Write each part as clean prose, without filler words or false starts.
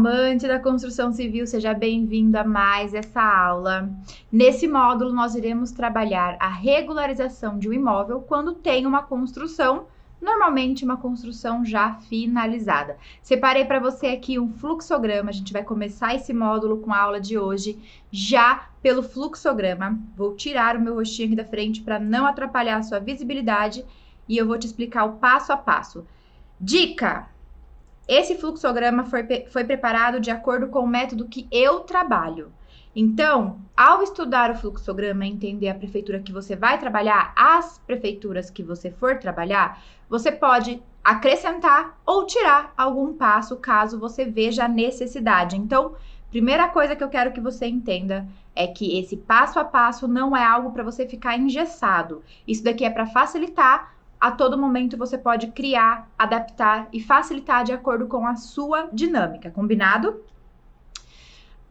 Amante da construção civil, seja bem-vindo a mais essa aula. Nesse módulo, nós iremos trabalhar a regularização de um imóvel quando tem uma construção, normalmente uma construção já finalizada. Separei para você aqui um fluxograma, a gente vai começar esse módulo com a aula de hoje já pelo fluxograma. Vou tirar o meu rostinho aqui da frente para não atrapalhar a sua visibilidade e eu vou te explicar o passo a passo. Dica! Esse fluxograma foi preparado de acordo com o método que eu trabalho. Então, ao estudar o fluxograma e entender a prefeitura que você vai trabalhar, as prefeituras que você for trabalhar, você pode acrescentar ou tirar algum passo caso você veja a necessidade. Então, primeira coisa que eu quero que você entenda é que esse passo a passo não é algo para você ficar engessado. Isso daqui é para facilitar. A todo momento você pode criar, adaptar e facilitar de acordo com a sua dinâmica, combinado?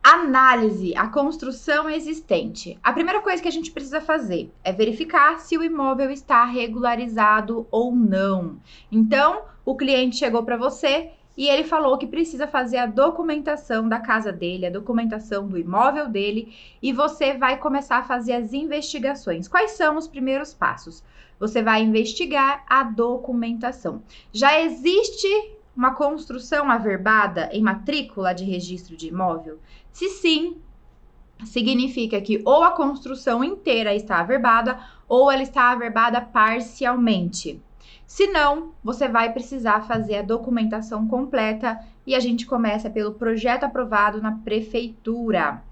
Análise, a construção existente. A primeira coisa que a gente precisa fazer é verificar se o imóvel está regularizado ou não. Então, o cliente chegou para você e ele falou que precisa fazer a documentação da casa dele, a documentação do imóvel dele, e você vai começar a fazer as investigações. Quais são os primeiros passos? Você vai investigar a documentação. Já existe uma construção averbada em matrícula de registro de imóvel? Se sim, significa que ou a construção inteira está averbada ou ela está averbada parcialmente. Se não, você vai precisar fazer a documentação completa e a gente começa pelo projeto aprovado na prefeitura.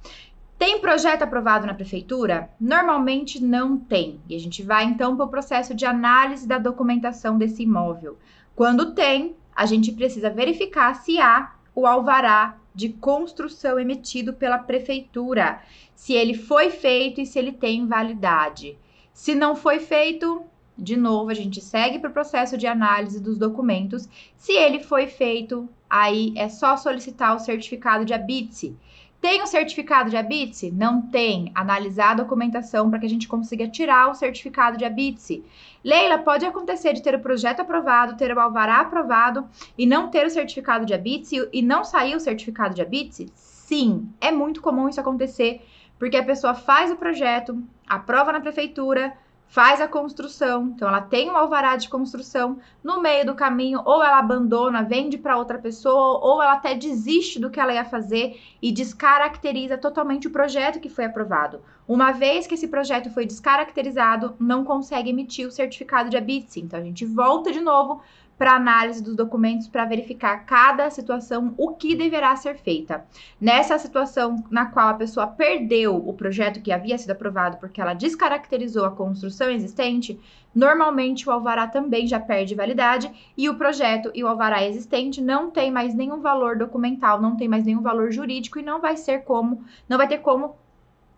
Tem projeto aprovado na prefeitura? Normalmente não tem. E a gente vai então para o processo de análise da documentação desse imóvel. Quando tem, a gente precisa verificar se há o alvará de construção emitido pela prefeitura, se ele foi feito e se ele tem validade. Se não foi feito, de novo, a gente segue para o processo de análise dos documentos. Se ele foi feito, aí é só solicitar o certificado de habite-se. Tem o certificado de habite-se? Não tem. Analisar a documentação para que a gente consiga tirar o certificado de habite-se. Leila, pode acontecer de ter o projeto aprovado, ter o alvará aprovado e não ter o certificado de habite-se e não sair o certificado de habite-se? Sim, é muito comum isso acontecer, porque a pessoa faz o projeto, aprova na prefeitura, faz a construção, então ela tem um alvará de construção, no meio do caminho ou ela abandona, vende para outra pessoa, ou ela até desiste do que ela ia fazer e descaracteriza totalmente o projeto que foi aprovado. Uma vez que esse projeto foi descaracterizado, não consegue emitir o certificado de habite-se. Então a gente volta de novo para análise dos documentos para verificar cada situação, o que deverá ser feita. Nessa situação na qual a pessoa perdeu o projeto que havia sido aprovado porque ela descaracterizou a construção existente, normalmente o alvará também já perde validade e o projeto e o alvará existente não tem mais nenhum valor documental, não tem mais nenhum valor jurídico e não vai ter como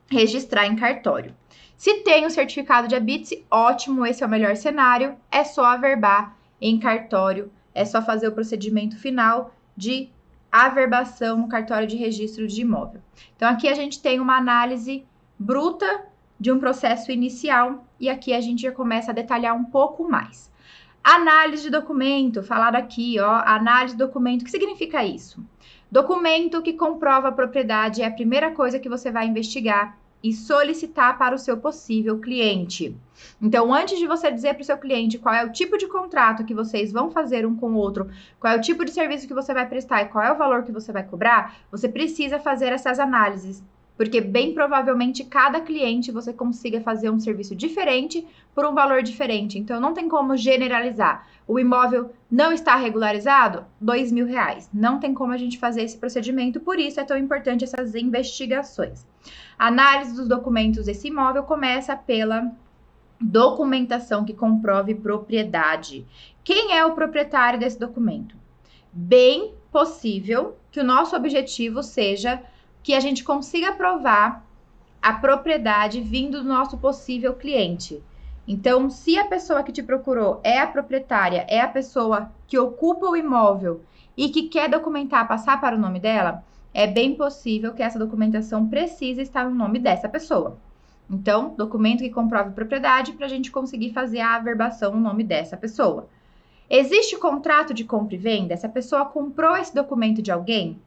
registrar em cartório. Se tem o certificado de habite-se, ótimo, esse é o melhor cenário, é só averbar em cartório, é só fazer o procedimento final de averbação no cartório de registro de imóvel. Então, aqui a gente tem uma análise bruta de um processo inicial e aqui a gente já começa a detalhar um pouco mais. Análise de documento, falado aqui, ó, análise de documento, o que significa isso? Documento que comprova a propriedade é a primeira coisa que você vai investigar e solicitar para o seu possível cliente. Então, antes de você dizer para o seu cliente qual é o tipo de contrato que vocês vão fazer um com o outro, qual é o tipo de serviço que você vai prestar e qual é o valor que você vai cobrar, você precisa fazer essas análises, porque bem provavelmente cada cliente você consiga fazer um serviço diferente por um valor diferente. Então, não tem como generalizar. O imóvel não está regularizado? R$2.000. Não tem como a gente fazer esse procedimento, por isso é tão importante essas investigações. A análise dos documentos desse imóvel começa pela documentação que comprove propriedade. Quem é o proprietário desse documento? Bem possível que o nosso objetivo seja que a gente consiga provar a propriedade vindo do nosso possível cliente. Então, se a pessoa que te procurou é a proprietária, é a pessoa que ocupa o imóvel e que quer documentar, passar para o nome dela, é bem possível que essa documentação precise estar no nome dessa pessoa. Então, documento que comprove propriedade para a gente conseguir fazer a averbação no nome dessa pessoa. Existe contrato de compra e venda? Essa pessoa comprou esse documento de alguém?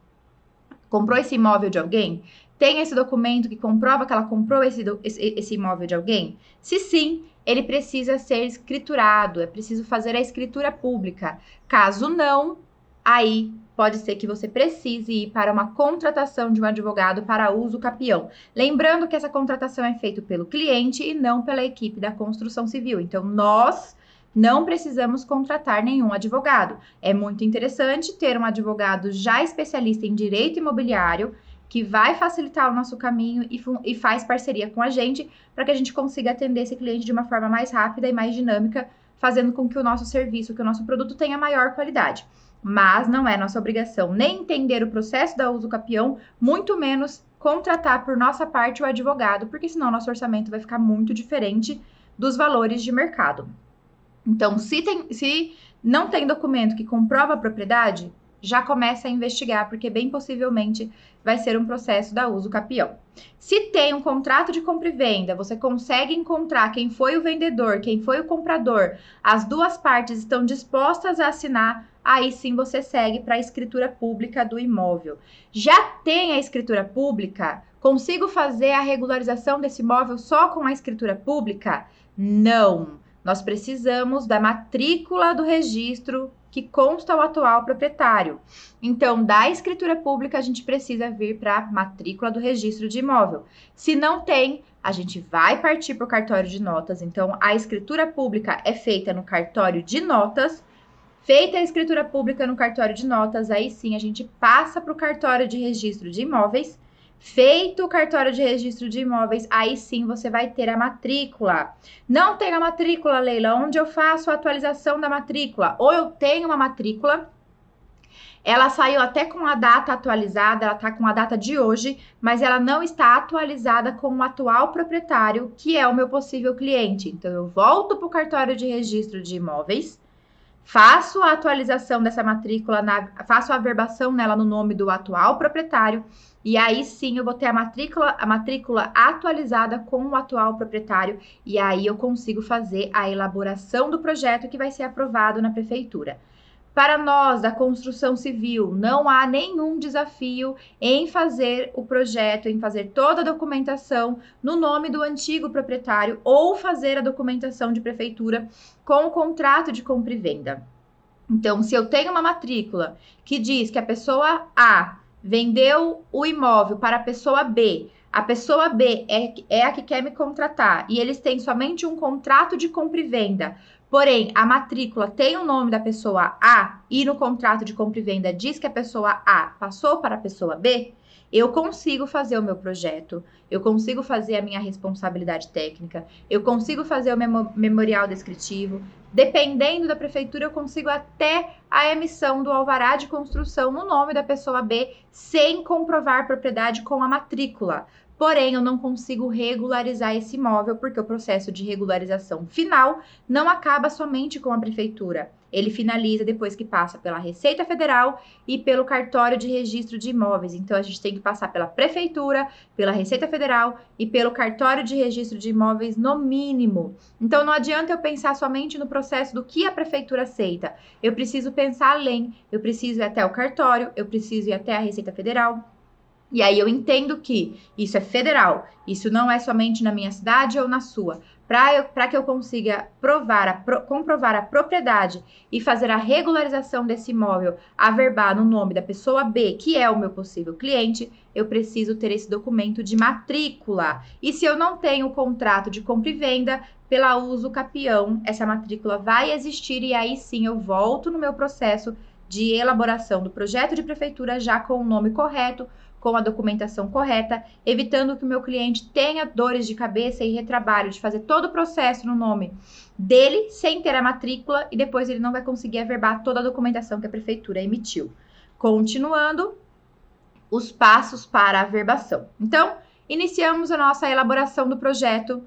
Comprou esse imóvel de alguém? Tem esse documento que comprova que ela comprou esse imóvel de alguém? Se sim, ele precisa ser escriturado, é preciso fazer a escritura pública. Caso não, aí pode ser que você precise ir para uma contratação de um advogado para uso capião. Lembrando que essa contratação é feita pelo cliente e não pela equipe da construção civil. Então, nós não precisamos contratar nenhum advogado. É muito interessante ter um advogado já especialista em direito imobiliário, que vai facilitar o nosso caminho e faz parceria com a gente para que a gente consiga atender esse cliente de uma forma mais rápida e mais dinâmica, fazendo com que o nosso serviço, que o nosso produto tenha maior qualidade. Mas não é nossa obrigação nem entender o processo da uso capião, muito menos contratar por nossa parte o advogado, porque senão nosso orçamento vai ficar muito diferente dos valores de mercado. Então, se não tem documento que comprova a propriedade, já começa a investigar, porque bem possivelmente vai ser um processo da uso capião. Se tem um contrato de compra e venda, você consegue encontrar quem foi o vendedor, quem foi o comprador, as duas partes estão dispostas a assinar, aí sim você segue para a escritura pública do imóvel. Já tem a escritura pública? Consigo fazer a regularização desse imóvel só com a escritura pública? Não. Nós precisamos da matrícula do registro que consta o atual proprietário. Então, da escritura pública, a gente precisa vir para a matrícula do registro de imóvel. Se não tem, a gente vai partir para o cartório de notas. Então, a escritura pública é feita no cartório de notas. Feita a escritura pública no cartório de notas, aí sim a gente passa para o cartório de registro de imóveis. Feito o cartório de registro de imóveis, aí sim você vai ter a matrícula. Não tem a matrícula, Leila, onde eu faço a atualização da matrícula? Ou eu tenho uma matrícula, ela saiu até com a data atualizada, ela está com a data de hoje, mas ela não está atualizada com o atual proprietário, que é o meu possível cliente. Então, eu volto para o cartório de registro de imóveis, faço a atualização dessa matrícula, faço a averbação nela no nome do atual proprietário, e aí sim eu vou ter a matrícula atualizada com o atual proprietário, e aí eu consigo fazer a elaboração do projeto que vai ser aprovado na prefeitura. Para nós, da construção civil, não há nenhum desafio em fazer o projeto, em fazer toda a documentação no nome do antigo proprietário ou fazer a documentação de prefeitura com o contrato de compra e venda. Então, se eu tenho uma matrícula que diz que a pessoa A vendeu o imóvel para a pessoa B é a que quer me contratar e eles têm somente um contrato de compra e venda, porém a matrícula tem o nome da pessoa A e no contrato de compra e venda diz que a pessoa A passou para a pessoa B, eu consigo fazer o meu projeto, eu consigo fazer a minha responsabilidade técnica, eu consigo fazer o memorial descritivo. Dependendo da prefeitura, eu consigo até a emissão do alvará de construção no nome da pessoa B, sem comprovar propriedade com a matrícula. Porém, eu não consigo regularizar esse imóvel, porque o processo de regularização final não acaba somente com a prefeitura. Ele finaliza depois que passa pela Receita Federal e pelo cartório de registro de imóveis. Então, a gente tem que passar pela prefeitura, pela Receita Federal e pelo cartório de registro de imóveis no mínimo. Então, não adianta eu pensar somente no processo do que a prefeitura aceita. Eu preciso pensar além. Eu preciso ir até o cartório, eu preciso ir até a Receita Federal. E aí eu entendo que isso é federal, isso não é somente na minha cidade ou na sua. Para que eu consiga comprovar a propriedade e fazer a regularização desse imóvel, averbar no nome da pessoa B, que é o meu possível cliente, eu preciso ter esse documento de matrícula. E se eu não tenho o contrato de compra e venda, pela uso capião, essa matrícula vai existir e aí sim eu volto no meu processo de elaboração do projeto de prefeitura já com o nome correto, com a documentação correta, evitando que o meu cliente tenha dores de cabeça e retrabalho de fazer todo o processo no nome dele, sem ter a matrícula, e depois ele não vai conseguir averbar toda a documentação que a prefeitura emitiu. Continuando, os passos para a averbação. Então, iniciamos a nossa elaboração do projeto,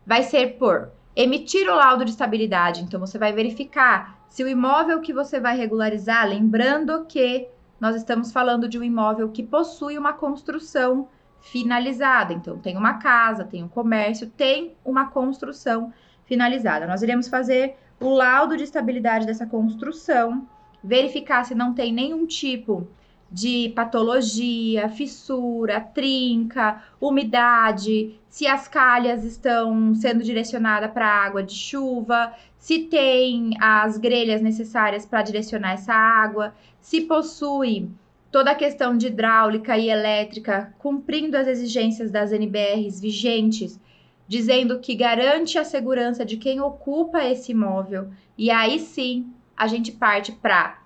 vai ser por emitir o laudo de estabilidade, então você vai verificar se o imóvel que você vai regularizar, lembrando que nós estamos falando de um imóvel que possui uma construção finalizada. Então, tem uma casa, tem um comércio, tem uma construção finalizada. Nós iremos fazer o laudo de estabilidade dessa construção, verificar se não tem nenhum tipo de patologia, fissura, trinca, umidade, se as calhas estão sendo direcionadas para água de chuva, se tem as grelhas necessárias para direcionar essa água, se possui toda a questão de hidráulica e elétrica, cumprindo as exigências das NBRs vigentes, dizendo que garante a segurança de quem ocupa esse imóvel. E aí sim, a gente parte para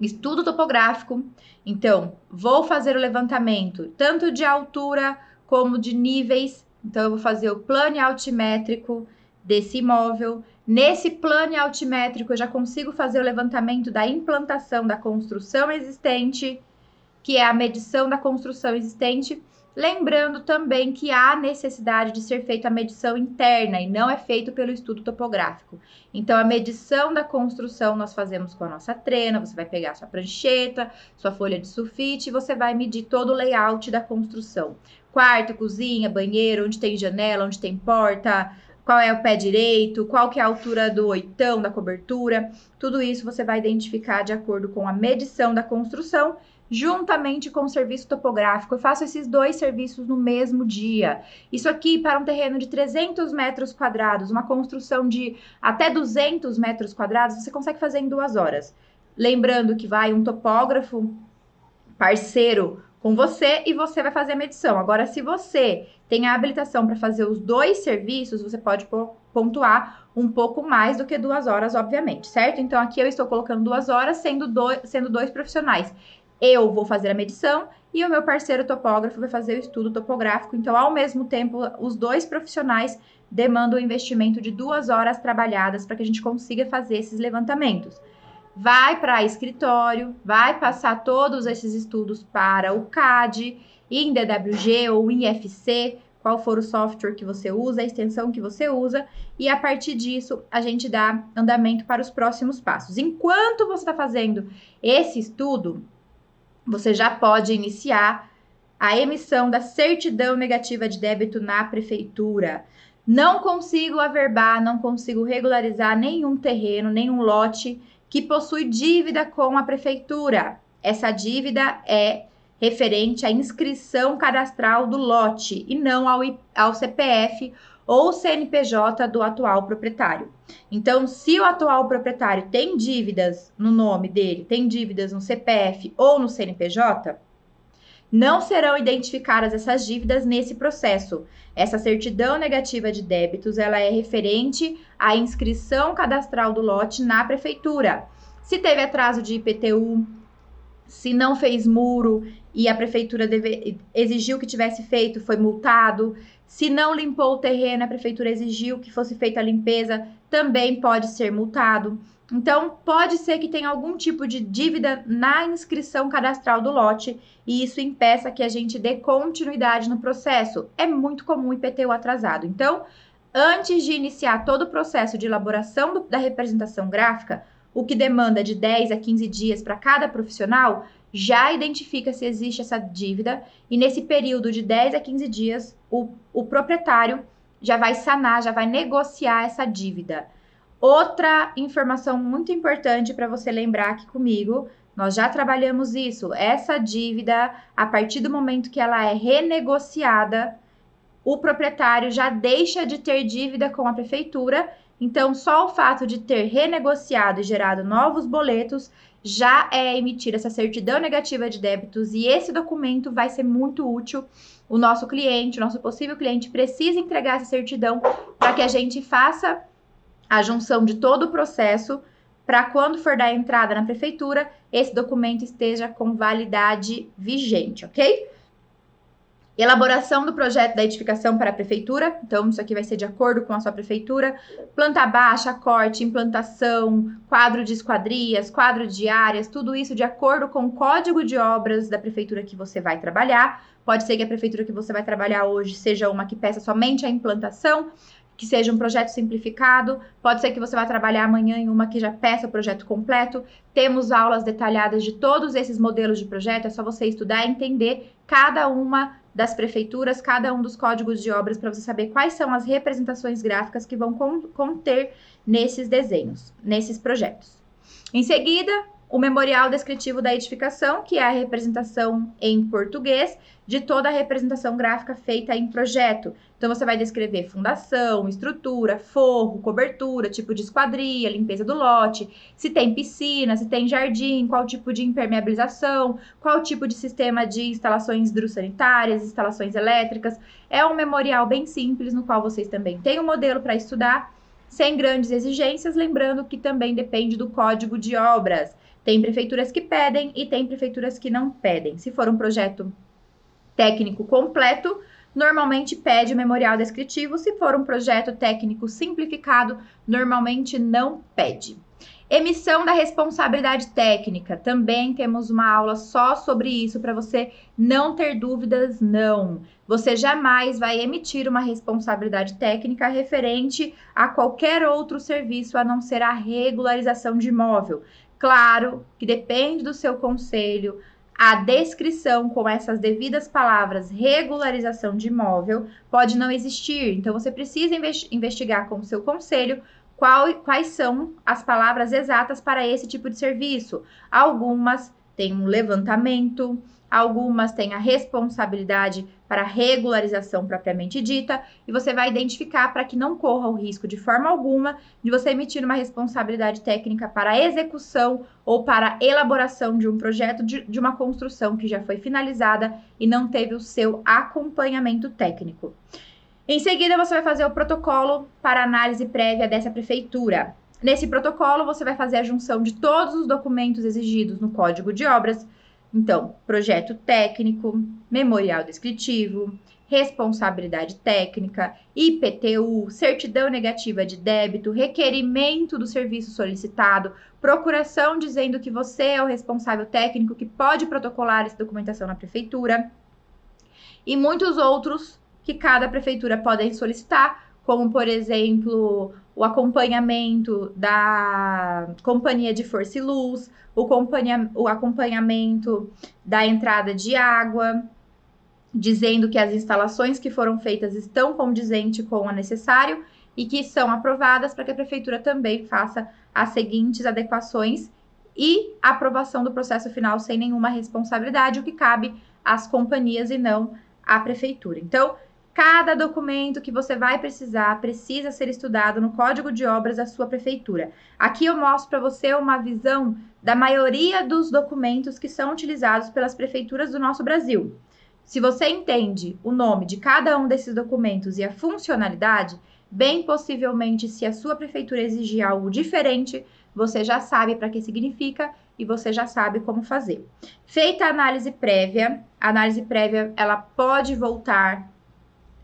estudo topográfico. Então, vou fazer o levantamento tanto de altura como de níveis. Então, eu vou fazer o plano altimétrico desse imóvel. Nesse plano altimétrico, eu já consigo fazer o levantamento da implantação da construção existente, que é a medição da construção existente. Lembrando também que há necessidade de ser feita a medição interna e não é feito pelo estudo topográfico. Então, a medição da construção nós fazemos com a nossa trena, você vai pegar sua prancheta, sua folha de sulfite e você vai medir todo o layout da construção. Quarto, cozinha, banheiro, onde tem janela, onde tem porta, qual é o pé direito, qual que é a altura do oitão, da cobertura. Tudo isso você vai identificar de acordo com a medição da construção, juntamente com o serviço topográfico. Eu faço esses dois serviços no mesmo dia. Isso aqui para um terreno de 300 metros quadrados, uma construção de até 200 metros quadrados, você consegue fazer em 2 horas. Lembrando que vai um topógrafo parceiro com você e você vai fazer a medição. Agora, se você tem a habilitação para fazer os dois serviços, você pode pontuar um pouco mais do que 2 horas, obviamente, certo? Então, aqui eu estou colocando 2 horas, sendo dois profissionais. Eu vou fazer a medição e o meu parceiro topógrafo vai fazer o estudo topográfico. Então, ao mesmo tempo, os dois profissionais demandam um investimento de 2 horas trabalhadas para que a gente consiga fazer esses levantamentos. Vai para escritório, vai passar todos esses estudos para o CAD, em DWG ou em IFC, qual for o software que você usa, a extensão que você usa, e a partir disso a gente dá andamento para os próximos passos. Enquanto você está fazendo esse estudo, você já pode iniciar a emissão da certidão negativa de débito na prefeitura. Não consigo averbar, não consigo regularizar nenhum terreno, nenhum lote que possui dívida com a prefeitura. Essa dívida é referente à inscrição cadastral do lote e não ao CPF ou CNPJ do atual proprietário. Então, se o atual proprietário tem dívidas no nome dele, tem dívidas no CPF ou no CNPJ, não serão identificadas essas dívidas nesse processo. Essa certidão negativa de débitos, ela é referente à inscrição cadastral do lote na prefeitura. Se teve atraso de IPTU, se não fez muro e a prefeitura exigiu que tivesse feito, foi multado. Se não limpou o terreno, a prefeitura exigiu que fosse feita a limpeza, também pode ser multado. Então, pode ser que tenha algum tipo de dívida na inscrição cadastral do lote e isso impeça que a gente dê continuidade no processo. É muito comum IPTU atrasado. Então, antes de iniciar todo o processo de elaboração da representação gráfica, o que demanda de 10 a 15 dias para cada profissional, já identifica se existe essa dívida e nesse período de 10 a 15 dias, o proprietário já vai sanar, já vai negociar essa dívida. Outra informação muito importante para você lembrar aqui comigo, nós já trabalhamos isso, essa dívida, a partir do momento que ela é renegociada, o proprietário já deixa de ter dívida com a prefeitura. Então, só o fato de ter renegociado e gerado novos boletos já é emitir essa certidão negativa de débitos e esse documento vai ser muito útil. O nosso cliente, o nosso possível cliente precisa entregar essa certidão para que a gente faça a junção de todo o processo para quando for dar entrada na prefeitura, esse documento esteja com validade vigente, ok? Elaboração do projeto da edificação para a prefeitura. Então, isso aqui vai ser de acordo com a sua prefeitura. Planta baixa, corte, implantação, quadro de esquadrias, quadro de áreas, tudo isso de acordo com o código de obras da prefeitura que você vai trabalhar. Pode ser que a prefeitura que você vai trabalhar hoje seja uma que peça somente a implantação, que seja um projeto simplificado. Pode ser que você vá trabalhar amanhã em uma que já peça o projeto completo. Temos aulas detalhadas de todos esses modelos de projeto. É só você estudar e entender cada uma das prefeituras, cada um dos códigos de obras para você saber quais são as representações gráficas que vão conter nesses desenhos, nesses projetos. Em seguida, o memorial descritivo da edificação, que é a representação em português de toda a representação gráfica feita em projeto. Então, você vai descrever fundação, estrutura, forro, cobertura, tipo de esquadria, limpeza do lote, se tem piscina, se tem jardim, qual tipo de impermeabilização, qual tipo de sistema de instalações hidrossanitárias, instalações elétricas. É um memorial bem simples, no qual vocês também têm um modelo para estudar, sem grandes exigências, lembrando que também depende do código de obras. Tem prefeituras que pedem e tem prefeituras que não pedem. Se for um projeto técnico completo, normalmente pede o memorial descritivo. Se for um projeto técnico simplificado, normalmente não pede. Emissão da responsabilidade técnica. Também temos uma aula só sobre isso para você não ter dúvidas, não. Você jamais vai emitir uma responsabilidade técnica referente a qualquer outro serviço a não ser a regularização de imóvel. Claro que depende do seu conselho. A descrição com essas devidas palavras, regularização de imóvel, pode não existir. Então, você precisa investigar com o seu conselho quais são as palavras exatas para esse tipo de serviço. Algumas têm um levantamento, algumas têm a responsabilidade para a regularização propriamente dita, e você vai identificar para que não corra o risco de forma alguma de você emitir uma responsabilidade técnica para a execução ou para a elaboração de um projeto de uma construção que já foi finalizada e não teve o seu acompanhamento técnico. Em seguida, você vai fazer o protocolo para análise prévia dessa prefeitura. Nesse protocolo, você vai fazer a junção de todos os documentos exigidos no Código de Obras. Então, projeto técnico, memorial descritivo, responsabilidade técnica, IPTU, certidão negativa de débito, requerimento do serviço solicitado, procuração dizendo que você é o responsável técnico que pode protocolar essa documentação na prefeitura e muitos outros que cada prefeitura pode solicitar, como, por exemplo, o acompanhamento da companhia de força e luz, o acompanhamento da entrada de água, dizendo que as instalações que foram feitas estão condizentes com o necessário e que são aprovadas para que a prefeitura também faça as seguintes adequações e aprovação do processo final sem nenhuma responsabilidade, o que cabe às companhias e não à prefeitura. Então, cada documento que você vai precisar precisa ser estudado no Código de Obras da sua prefeitura. Aqui eu mostro para você uma visão da maioria dos documentos que são utilizados pelas prefeituras do nosso Brasil. Se você entende o nome de cada um desses documentos e a funcionalidade, bem possivelmente, se a sua prefeitura exigir algo diferente, você já sabe para que significa e você já sabe como fazer. Feita a análise prévia ela pode voltar.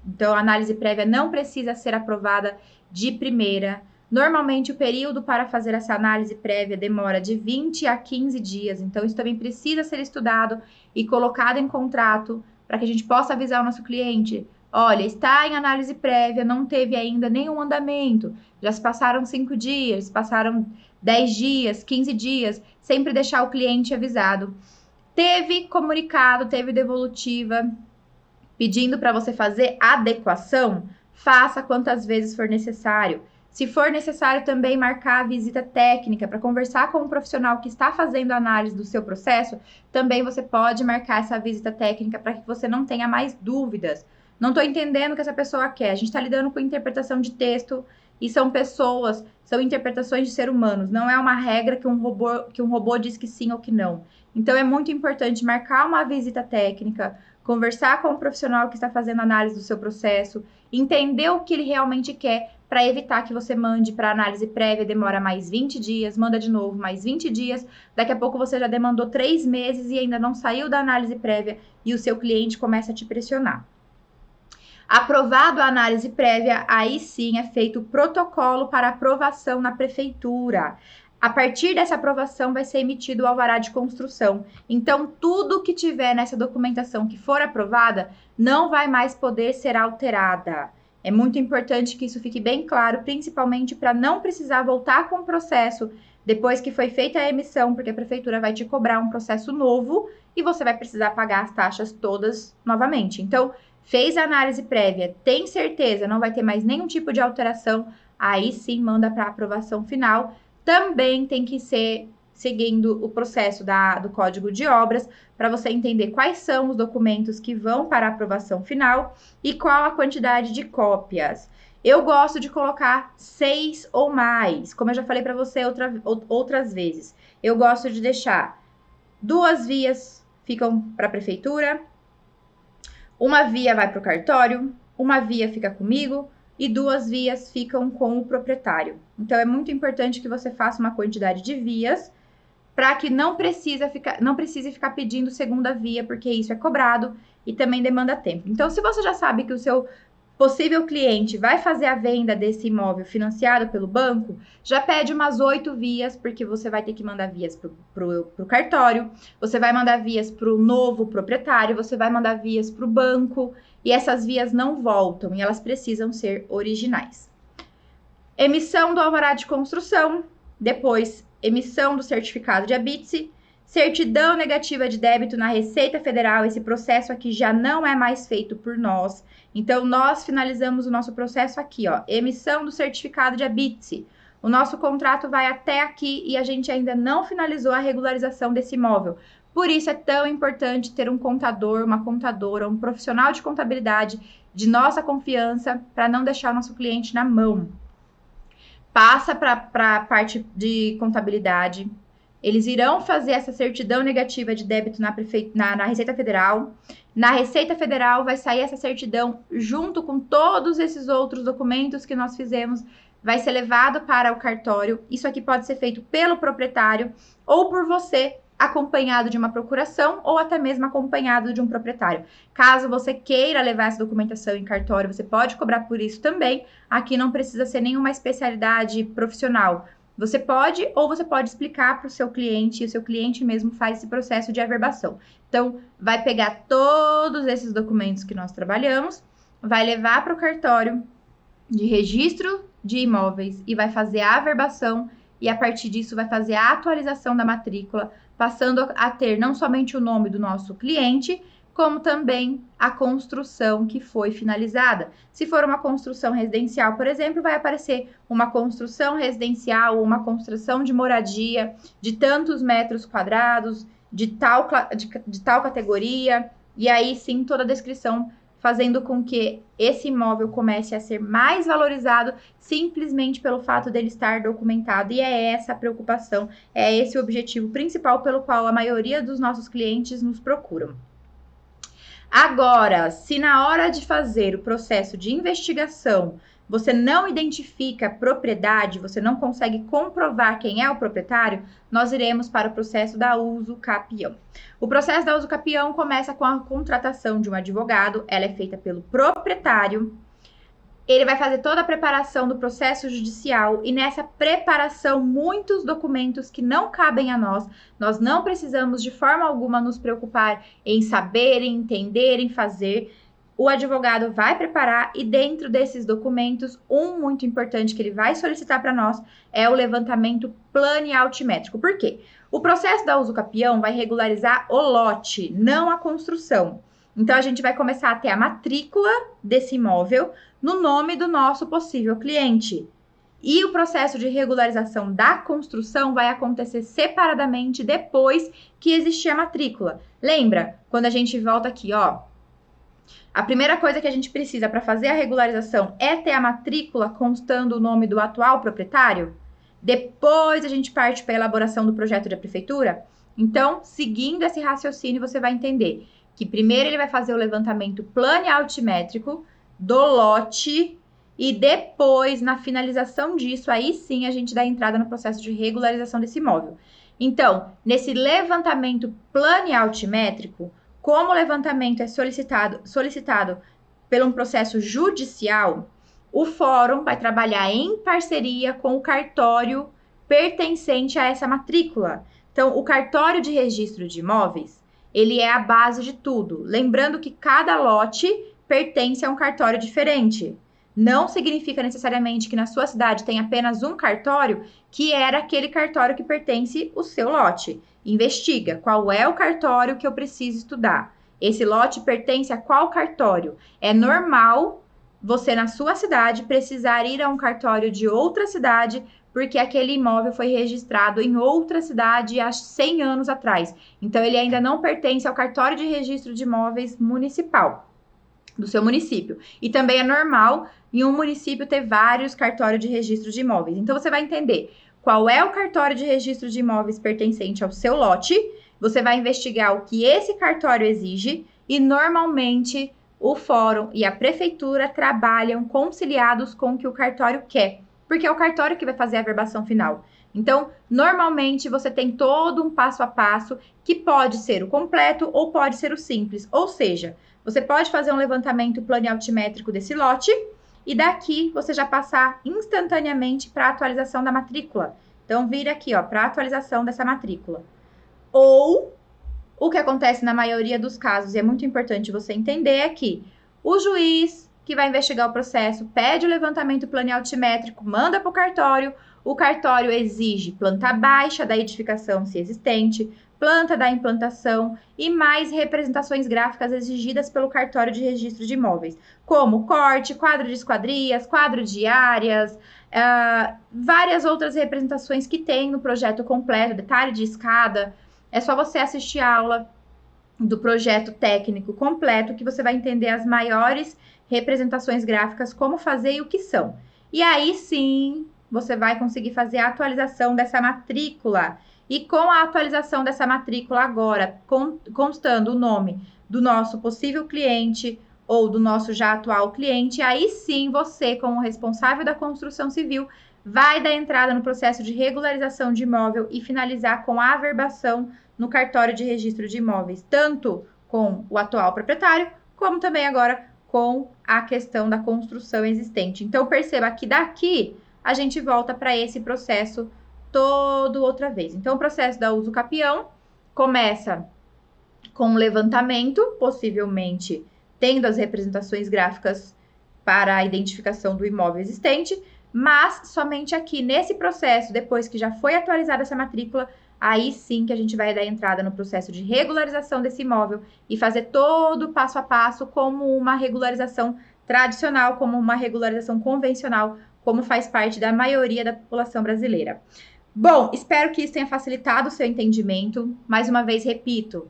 Então, a análise prévia não precisa ser aprovada de primeira. Normalmente, o período para fazer essa análise prévia demora de 20 a 15 dias. Então, isso também precisa ser estudado e colocado em contrato para que a gente possa avisar o nosso cliente. Olha, está em análise prévia, não teve ainda nenhum andamento. Já se passaram 5 dias, passaram 10 dias, 15 dias. Sempre deixar o cliente avisado. Teve comunicado, teve devolutiva pedindo para você fazer adequação, faça quantas vezes for necessário. Se for necessário também marcar a visita técnica para conversar com o profissional que está fazendo a análise do seu processo, também você pode marcar essa visita técnica para que você não tenha mais dúvidas. Não estou entendendo o que essa pessoa quer. A gente está lidando com interpretação de texto e são pessoas, são interpretações de seres humanos. Não é uma regra que um robô diz que sim ou que não. Então, é muito importante marcar uma visita técnica, conversar com o profissional que está fazendo a análise do seu processo, entender o que ele realmente quer para evitar que você mande para análise prévia, demora mais 20 dias, manda de novo mais 20 dias, daqui a pouco você já demandou 3 meses e ainda não saiu da análise prévia e o seu cliente começa a te pressionar. Aprovado a análise prévia, aí sim é feito o protocolo para aprovação na prefeitura. A partir dessa aprovação vai ser emitido o alvará de construção. Então, tudo que tiver nessa documentação que for aprovada não vai mais poder ser alterada. É muito importante que isso fique bem claro, principalmente para não precisar voltar com o processo depois que foi feita a emissão, porque a prefeitura vai te cobrar um processo novo e você vai precisar pagar as taxas todas novamente. Então, fez a análise prévia, tem certeza, não vai ter mais nenhum tipo de alteração, aí sim manda para aprovação final. Também tem que ser seguindo o processo do Código de Obras, para você entender quais são os documentos que vão para a aprovação final e qual a quantidade de cópias. Eu gosto de colocar 6 ou mais, como eu já falei para você outras vezes. Eu gosto de deixar 2 vias ficam para a prefeitura, uma via vai para o cartório, uma via fica comigo e 2 vias ficam com o proprietário. Então, é muito importante que você faça uma quantidade de vias para que não precise ficar pedindo segunda via, porque isso é cobrado e também demanda tempo. Então, se você já sabe que o seu possível cliente vai fazer a venda desse imóvel financiado pelo banco, já pede umas 8 vias, porque você vai ter que mandar vias para o cartório, você vai mandar vias para o novo proprietário, você vai mandar vias para o banco, e essas vias não voltam, e elas precisam ser originais. Emissão do alvará de construção, depois emissão do certificado de habite-se, certidão negativa de débito na Receita Federal. Esse processo aqui já não é mais feito por nós. Então, nós finalizamos o nosso processo aqui, ó. Emissão do certificado de habite-se. O nosso contrato vai até aqui e a gente ainda não finalizou a regularização desse imóvel. Por isso, é tão importante ter um contador, uma contadora, um profissional de contabilidade de nossa confiança para não deixar o nosso cliente na mão. Passa para a parte de contabilidade. Eles irão fazer essa certidão negativa de débito na Receita Federal. Na Receita Federal vai sair essa certidão junto com todos esses outros documentos que nós fizemos. Vai ser levado para o cartório. Isso aqui pode ser feito pelo proprietário ou por você, acompanhado de uma procuração ou até mesmo acompanhado de um proprietário. Caso você queira levar essa documentação em cartório, você pode cobrar por isso também. Aqui não precisa ser nenhuma especialidade profissional. Você pode ou você pode explicar para o seu cliente e o seu cliente mesmo faz esse processo de averbação. Então, vai pegar todos esses documentos que nós trabalhamos, vai levar para o cartório de registro de imóveis e vai fazer a averbação e a partir disso vai fazer a atualização da matrícula, passando a ter não somente o nome do nosso cliente, como também a construção que foi finalizada. Se for uma construção residencial, por exemplo, vai aparecer uma construção residencial ou uma construção de moradia de tantos metros quadrados, de tal categoria, e aí sim toda a descrição fazendo com que esse imóvel comece a ser mais valorizado simplesmente pelo fato dele estar documentado. E é essa a preocupação, é esse o objetivo principal pelo qual a maioria dos nossos clientes nos procuram. Agora, se na hora de fazer o processo de investigação você não identifica a propriedade, você não consegue comprovar quem é o proprietário, nós iremos para o processo da uso capião. O processo da uso capião começa com a contratação de um advogado, ela é feita pelo proprietário. Ele vai fazer toda a preparação do processo judicial e nessa preparação muitos documentos que não cabem a nós não precisamos de forma alguma nos preocupar em saber, em entender, em fazer. O advogado vai preparar e dentro desses documentos, um muito importante que ele vai solicitar para nós é o levantamento plano e altimétrico. Por quê? O processo da uso capião vai regularizar o lote, não a construção. Então, a gente vai começar a ter a matrícula desse imóvel no nome do nosso possível cliente. E o processo de regularização da construção vai acontecer separadamente depois que existir a matrícula. Lembra? Quando a gente volta aqui, ó. A primeira coisa que a gente precisa para fazer a regularização é ter a matrícula constando o nome do atual proprietário? Depois a gente parte para a elaboração do projeto da prefeitura? Então, seguindo esse raciocínio, você vai entender que primeiro ele vai fazer o levantamento plano e altimétrico do lote e depois, na finalização disso, aí sim a gente dá entrada no processo de regularização desse imóvel. Então, nesse levantamento plano e altimétrico, como o levantamento é solicitado por um processo judicial, o fórum vai trabalhar em parceria com o cartório pertencente a essa matrícula. Então, o cartório de registro de imóveis, ele é a base de tudo. Lembrando que cada lote pertence a um cartório diferente. Não significa necessariamente que na sua cidade tem apenas um cartório, que era aquele cartório que pertence ao seu lote. Investiga qual é o cartório que eu preciso estudar. Esse lote pertence a qual cartório? É normal você, na sua cidade, precisar ir a um cartório de outra cidade porque aquele imóvel foi registrado em outra cidade há 100 anos atrás. Então, ele ainda não pertence ao cartório de registro de imóveis municipal do seu município. E também é normal em um município ter vários cartórios de registro de imóveis. Então, você vai entender qual é o cartório de registro de imóveis pertencente ao seu lote, você vai investigar o que esse cartório exige e, normalmente, o fórum e a prefeitura trabalham conciliados com o que o cartório quer, porque é o cartório que vai fazer a averbação final. Então, normalmente, você tem todo um passo a passo que pode ser o completo ou pode ser o simples. Ou seja, você pode fazer um levantamento planialtimétrico desse lote e daqui você já passar instantaneamente para a atualização da matrícula. Então, vira aqui, ó, para a atualização dessa matrícula. Ou, o que acontece na maioria dos casos, e é muito importante você entender, é que o juiz que vai investigar o processo pede o levantamento planialtimétrico, manda para o cartório exige planta baixa da edificação, se existente, planta da implantação e mais representações gráficas exigidas pelo cartório de registro de imóveis, como corte, quadro de esquadrias, quadro de áreas, várias outras representações que tem no projeto completo, detalhe de escada. É só você assistir a aula do projeto técnico completo que você vai entender as maiores representações gráficas, como fazer e o que são. E aí sim, você vai conseguir fazer a atualização dessa matrícula. E com a atualização dessa matrícula agora, constando o nome do nosso possível cliente ou do nosso já atual cliente, aí sim você, como responsável da construção civil, vai dar entrada no processo de regularização de imóvel e finalizar com a averbação no cartório de registro de imóveis, tanto com o atual proprietário, como também agora com a questão da construção existente. Então, perceba que daqui a gente volta para esse processo todo outra vez. Então, o processo da uso capião começa com levantamento, possivelmente tendo as representações gráficas para a identificação do imóvel existente, mas somente aqui nesse processo, depois que já foi atualizada essa matrícula, aí sim que a gente vai dar entrada no processo de regularização desse imóvel e fazer todo o passo a passo como uma regularização tradicional, como uma regularização convencional, como faz parte da maioria da população brasileira. Bom, espero que isso tenha facilitado o seu entendimento. Mais uma vez, repito,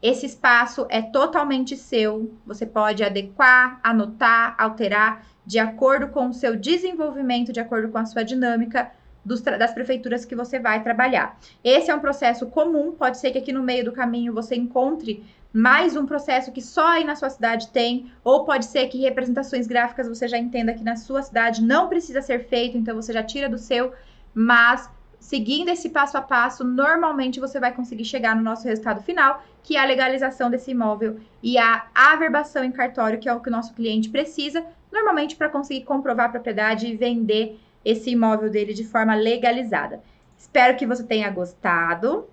esse espaço é totalmente seu. Você pode adequar, anotar, alterar de acordo com o seu desenvolvimento, de acordo com a sua dinâmica das prefeituras que você vai trabalhar. Esse é um processo comum, pode ser que aqui no meio do caminho você encontre mais um processo que só aí na sua cidade tem, ou pode ser que representações gráficas você já entenda que na sua cidade não precisa ser feito, então você já tira do seu, mas seguindo esse passo a passo, normalmente você vai conseguir chegar no nosso resultado final, que é a legalização desse imóvel e a averbação em cartório, que é o que o nosso cliente precisa, normalmente para conseguir comprovar a propriedade e vender esse imóvel dele de forma legalizada. Espero que você tenha gostado.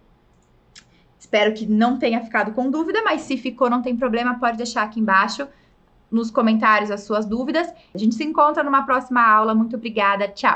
Espero que não tenha ficado com dúvida, mas se ficou, não tem problema, pode deixar aqui embaixo nos comentários as suas dúvidas. A gente se encontra numa próxima aula. Muito obrigada, tchau!